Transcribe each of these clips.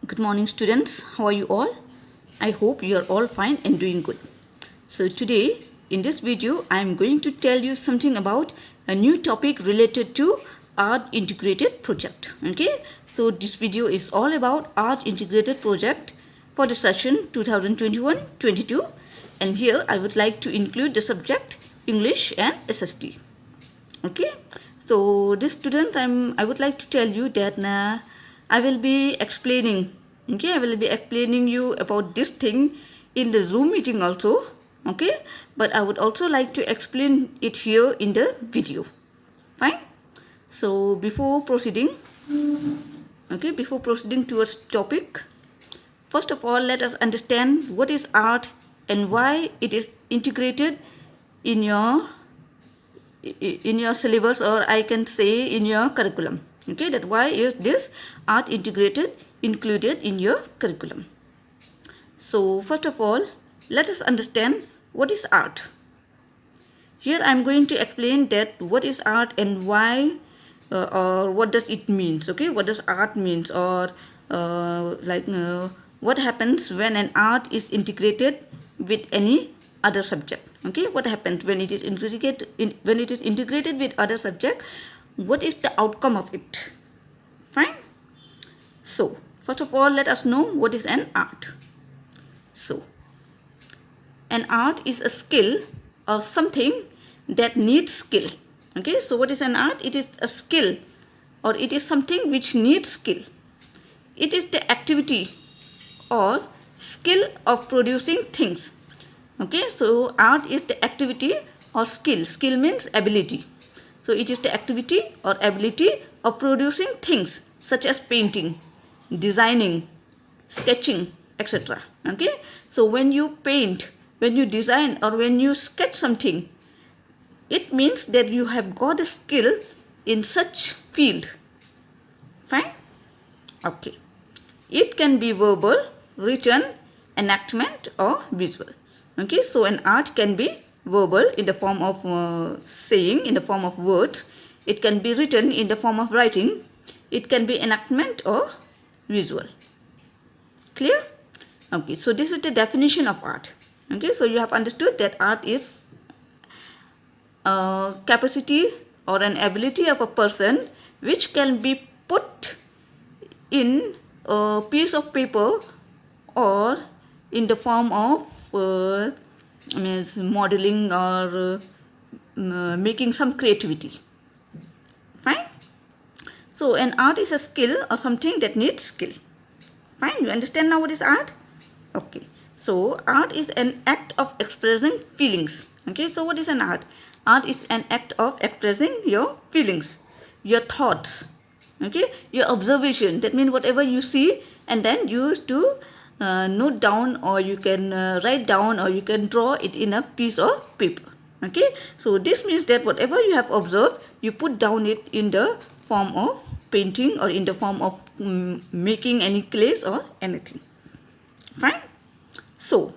Good morning, students. How are you all? I hope you are all fine and doing good. So today, in this video, I am going to tell you something about a new topic related to Art Integrated Project. Okay, so this video is all about Art Integrated Project for the session 2021-22, and here I would like to include the subject English and SST. Okay, so this student, I would like to tell you that I will be explaining. Okay, I will be explaining you about this thing in the Zoom meeting also. Okay, but I would also like to explain it here in the video. Fine. So before proceeding towards topic, first of all, let us understand what is art and why it is integrated in your syllabus, or I can say in your curriculum. Okay, that why is this art included in your curriculum. So first of all, let us understand what is art. Here I am going to explain that what is art and why, or what does it means. Okay, what does art means, or what happens when an art is integrated with any other subject. Okay, what happens when it is integrated with other subject? What is the outcome of it? Fine. So first of all, let us know what is an art. So an art is a skill or something that needs skill. Okay, so what is an art? It is a skill, or it is something which needs skill. It is the activity or skill of producing things. Okay, so art is the activity or skill. Skill means ability. So it is the activity or ability of producing things such as painting, designing, sketching, etc. Okay, so when you paint, when you design, or when you sketch something, it means that you have got a skill in such field. Fine? Okay. It can be verbal, written, enactment, or visual. Okay, so an art can be verbal in the form of saying, in the form of words. It can be written in the form of writing. It can be enactment or visual. Clear? Okay, so this is the definition of art. Okay, so you have understood that art is a capacity or an ability of a person which can be put in a piece of paper or in the form of means modeling or making some creativity. Fine. So an art is a skill or something that needs skill. Fine. You understand now what is art? Okay. So art is an act of expressing feelings. Okay. So what is an art? Art is an act of expressing your feelings, your thoughts. Okay. Your observation. That means whatever you see and then you used to note down, or you can write down, or you can draw it in a piece of paper. Okay, so this means that whatever you have observed, you put down it in the form of painting or in the form of making any clays or anything. Fine. So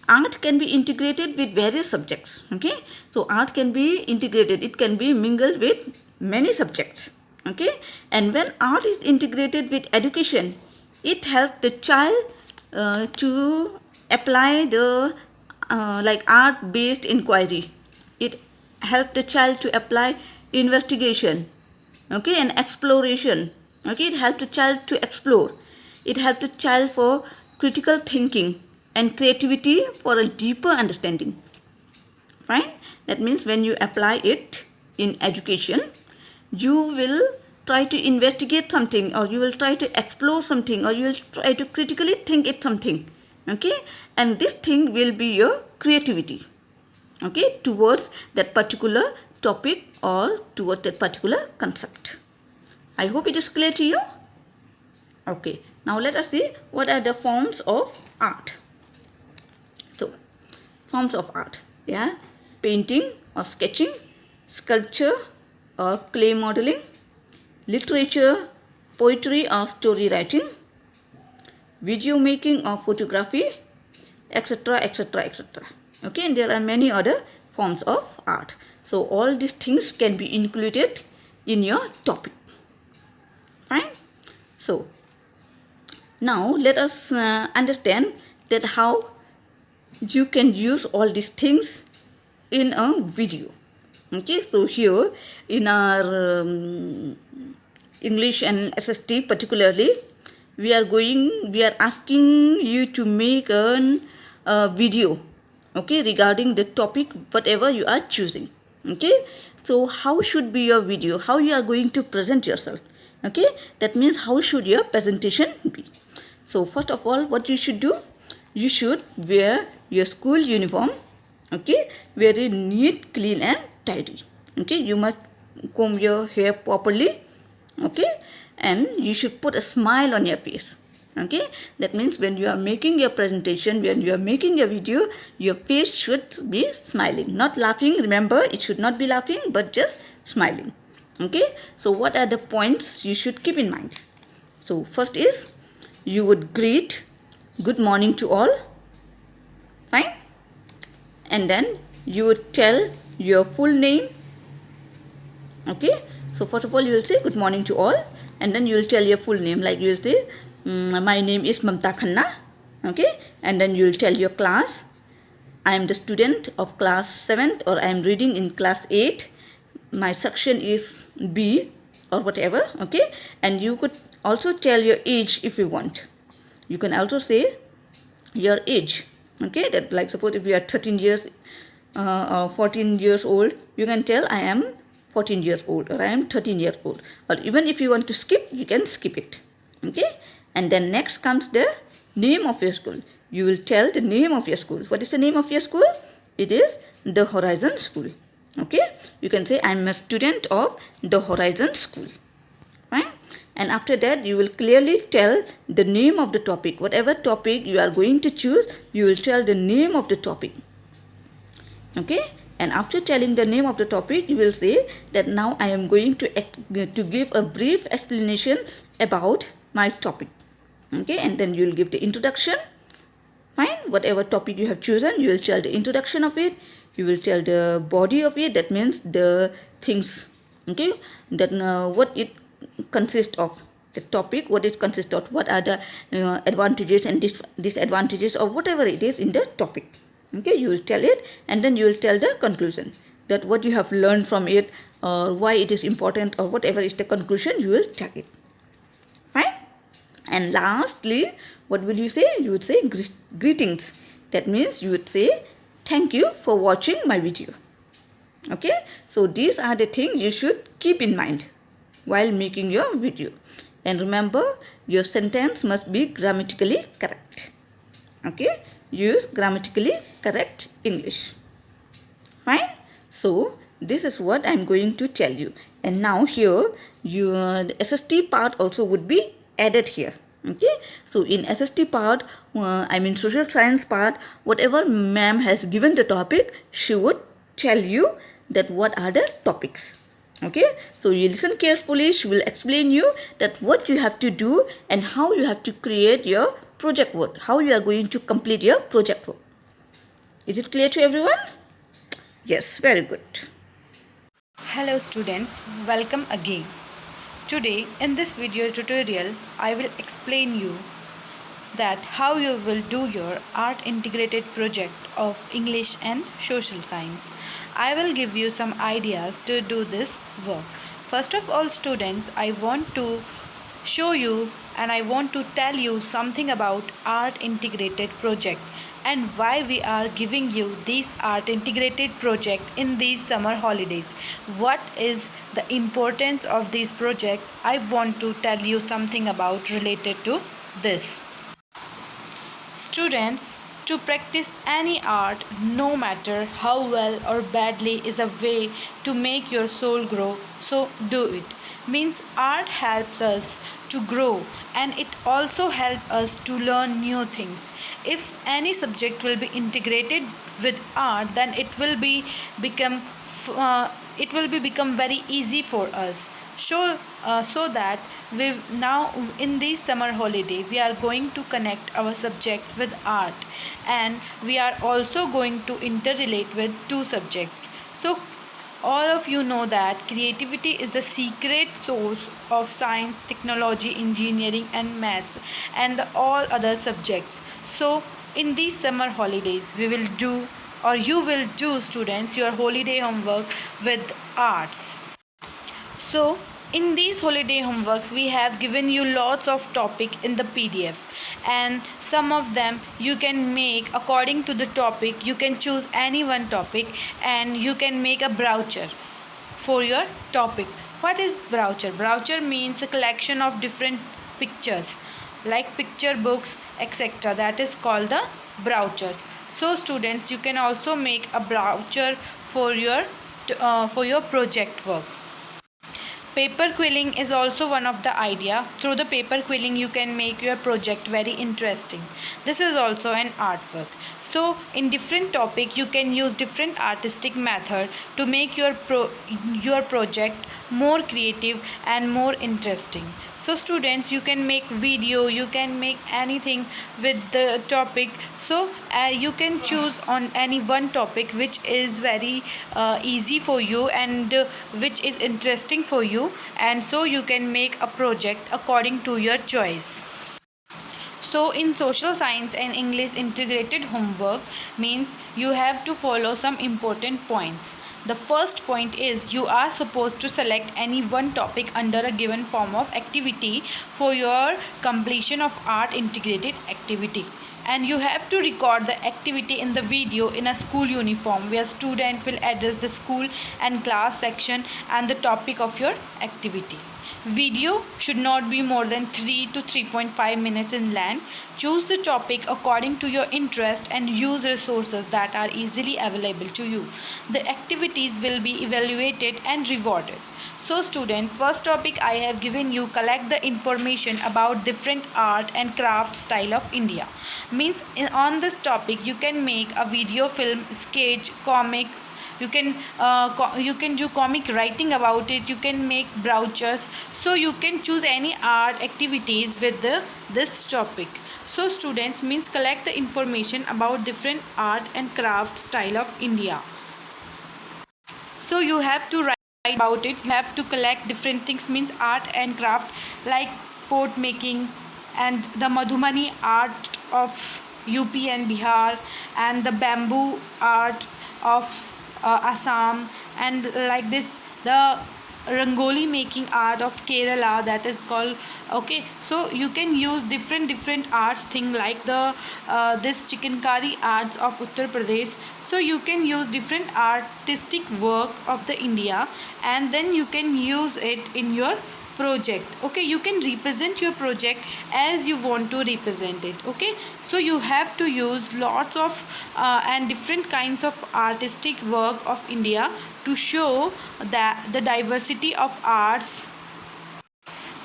art can be integrated with various subjects. Okay, so art can be integrated, it can be mingled with many subjects. Okay, and when art is integrated with education, it helps the child to apply the art-based inquiry. It helps the child to apply investigation, okay, and exploration. Okay, it helps the child to explore. It helps the child for critical thinking and creativity for a deeper understanding. Fine. That means when you apply it in education, you will try to investigate something, or you will try to explore something, or you will try to critically think it something. Okay, and this thing will be your creativity. Okay, towards that particular topic or towards that particular concept. I hope it is clear to you. Okay, now let us see what are the forms of art. So, forms of art. Yeah, painting or sketching, sculpture or clay modeling, literature, poetry or story writing, video making or photography, etc., etc., etc. Okay, and there are many other forms of art. So all these things can be included in your topic. Fine. So Now let us understand that how you can use all these things in a video. Okay, so here in our English and SST particularly, we are asking you to make a video, okay, regarding the topic whatever you are choosing. Okay, so how should be your video, how you are going to present yourself? Okay, that means how should your presentation be? So first of all, what you should do, you should wear your school uniform, okay, very neat, clean and tidy. Okay, you must comb your hair properly, okay, and you should put a smile on your face. Okay, that means when you are making your presentation, when you are making your video, your face should be smiling, not laughing. Remember, it should not be laughing but just smiling. Okay, so what are the points you should keep in mind? So first is, you would greet good morning to all, fine, and then you would tell your full name. Okay, so first of all you will say good morning to all, and then you will tell your full name, like you will say my name is Mamta Khanna. Okay, and then you will tell your class, I am the student of class 7th, or I am reading in class 8, my section is B or whatever. Okay, and you could also tell your age if you want. You can also say your age. Okay, that like suppose if you are 13 years or 14 years old, you can tell I am 14 years old or I am 13 years old, or even if you want to skip, you can skip it. Okay, and then next comes the name of your school. You will tell the name of your school. What is the name of your school? It is the Horizon School. Okay, you can say I am a student of the Horizon School. Right? And after that, you will clearly tell the name of the topic. Whatever topic you are going to choose, you will tell the name of the topic. Okay, and after telling the name of the topic, you will say that now I am going to give a brief explanation about my topic. Okay, and then you will give the introduction. Fine, whatever topic you have chosen, you will tell the introduction of it. You will tell the body of it, that means the things. Okay, then what it consists of, the topic, what it consists of, what are the advantages and disadvantages or whatever it is in the topic. Okay, you will tell it, and then you will tell the conclusion, that what you have learned from it, or why it is important, or whatever is the conclusion, you will tell it. Fine. And lastly, what will you say? You would say greetings. That means you would say thank you for watching my video. Okay, so these are the things you should keep in mind while making your video. And remember, your sentence must be grammatically correct. Okay, use grammatically correct English. Fine. So this is what I am going to tell you. And now here, the SST part also would be added here. Okay, so in SST part, social science part, whatever ma'am has given the topic, she would tell you that what are the topics. Okay, so you listen carefully. She will explain you that what you have to do and how you have to create your project work, how you are going to complete your project work. Is it clear to everyone? Yes, very good. Hello students, welcome again. Today in this video tutorial, I will explain you that how you will do your art integrated project of English and social science. I will give you some ideas to do this work. First of all students, I want to show you and I want to tell you something about art integrated project and why we are giving you this art integrated project in these summer holidays. What is the importance of this project? I want to tell you something about related to this. Students, to practice any art, no matter how well or badly, is a way to make your soul grow. So do it. Means art helps us to grow and it also helps us to learn new things. If any subject will be integrated with art, then it will become very easy for us. So that we now in this summer holiday we are going to connect our subjects with art, and we are also going to interrelate with two subjects. So All of you know that creativity is the secret source of science, technology, engineering, and maths, and all other subjects. So, in these summer holidays, we will do, or you will do, students, your holiday homework with arts. So, in these holiday homeworks, we have given you lots of topic in the PDF, and some of them you can make according to the topic. You can choose any one topic, and you can make a brochure for your topic. What is brochure? Brochure means a collection of different pictures, like picture books, etc. That is called the brochures. So, students, you can also make a brochure for your project work. Paper quilling is also one of the idea. Through the paper quilling, you can make your project very interesting. This is also an artwork. So, in different topic, you can use different artistic method to make your project more creative and more interesting. So, students, you can make video, you can make anything with the topic. So, you can choose on any one topic which is very easy for you, and which is interesting for you, and so you can make a project according to your choice. So, in social science and English, integrated homework means you have to follow some important points. The first point is you are supposed to select any one topic under a given form of activity for your completion of art integrated activity, and you have to record the activity in the video in a school uniform, where student will address the school and class section and the topic of your activity. Video should not be more than 3 to 3.5 minutes in length. Choose the topic according to your interest and use resources that are easily available to you. The activities will be evaluated and rewarded. So, student, first topic I have given you, collect the information about different art and craft style of India. Means on this topic you can make a video, film, sketch, comic. You can do comic writing about it. You can make brochures. So you can choose any art activities with this topic. So, students, means collect the information about different art and craft style of India. So you have to write about it. You have to collect different things, means art and craft, like pot making and the Madhumani art of UP and Bihar, and the bamboo art of Assam, and like this the rangoli making art of Kerala, that is called. Okay, so you can use different arts thing, like the this chikankari arts of Uttar Pradesh. So you can use different artistic work of the India, and then you can use it in your project. Okay, you can represent your project as you want to represent it. Okay, so you have to use lots of and different kinds of artistic work of India to show that the diversity of arts.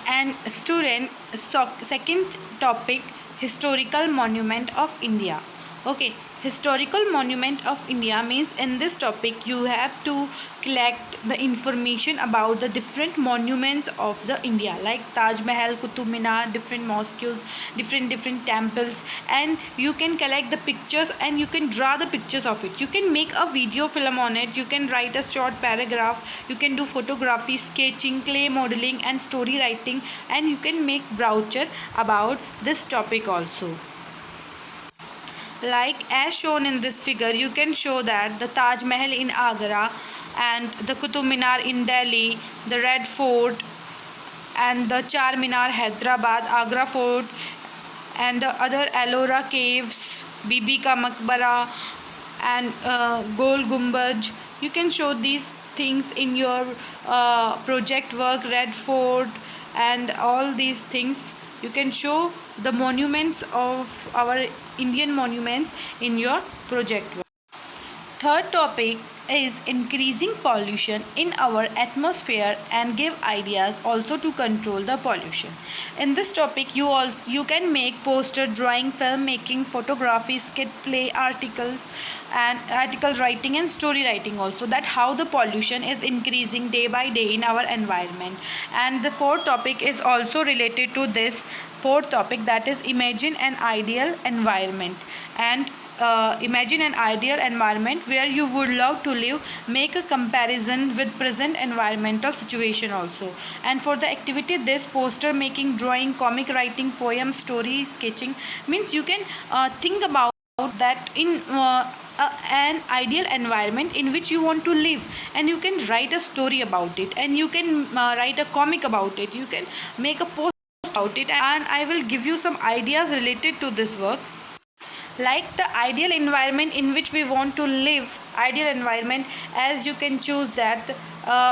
And student, second topic, historical monument of India. Okay, historical monument of India means in this topic you have to collect the information about the different monuments of the India, like Taj Mahal, Qutub Minar, different mosques, different temples, and you can collect the pictures and you can draw the pictures of it. You can make a video film on it. You can write a short paragraph. You can do photography, sketching, clay modeling, and story writing, and you can make brochure about this topic also. Like as shown in this figure, you can show that the Taj Mahal in Agra, and the Qutub Minar in Delhi, the Red Fort, and the Char Minar Hyderabad, Agra Fort, and the other Ellora caves, Bibi ka Maqbara, and Gol Gumbaj. You can show these things in your project work, Red Fort, and all these things. You can show the monuments of our Indian monuments in your project work. Third topic is increasing pollution in our atmosphere and give ideas also to control the pollution. In this topic you can make poster, drawing, film making, photography, skit play, articles, and article writing and story writing also, that how the pollution is increasing day by day in our environment. And the fourth topic is also related to this fourth topic, that is imagine an ideal environment. And imagine an ideal environment where you would love to live. Make a comparison with present environmental situation also. And for the activity, this poster making, drawing, comic writing, poem, story, sketching, means you can think about that in an ideal environment in which you want to live, and you can write a story about it, and you can write a comic about it, you can make a post about it, and I will give you some ideas related to this work. Like the ideal environment in which we want to live, ideal environment, as you can choose that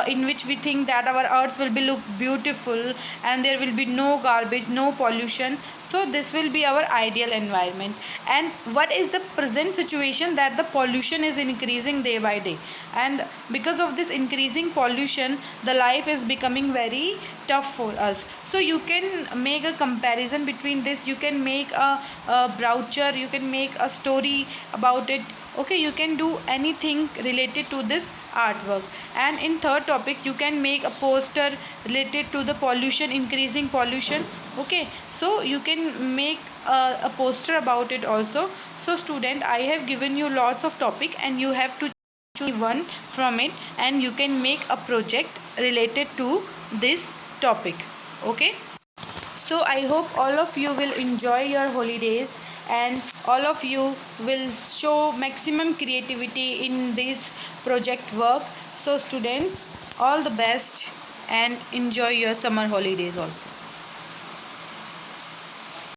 in which we think that our earth will be look beautiful and there will be no garbage, no pollution. So this will be our ideal environment. And what is the present situation? That the pollution is increasing day by day, and because of this increasing pollution, the life is becoming very tough for us. So you can make a comparison between this, you can make a brochure, you can make a story about it. Okay, you can do anything related to this artwork. And in third topic, you can make a poster related to the pollution, increasing pollution. Okay, so you can make a poster about it also. So student, I have given you lots of topic, and you have to choose one from it, and you can make a project related to this topic. Okay, so I hope all of you will enjoy your holidays, and all of you will show maximum creativity in this project work. So students, all the best, and enjoy your summer holidays also.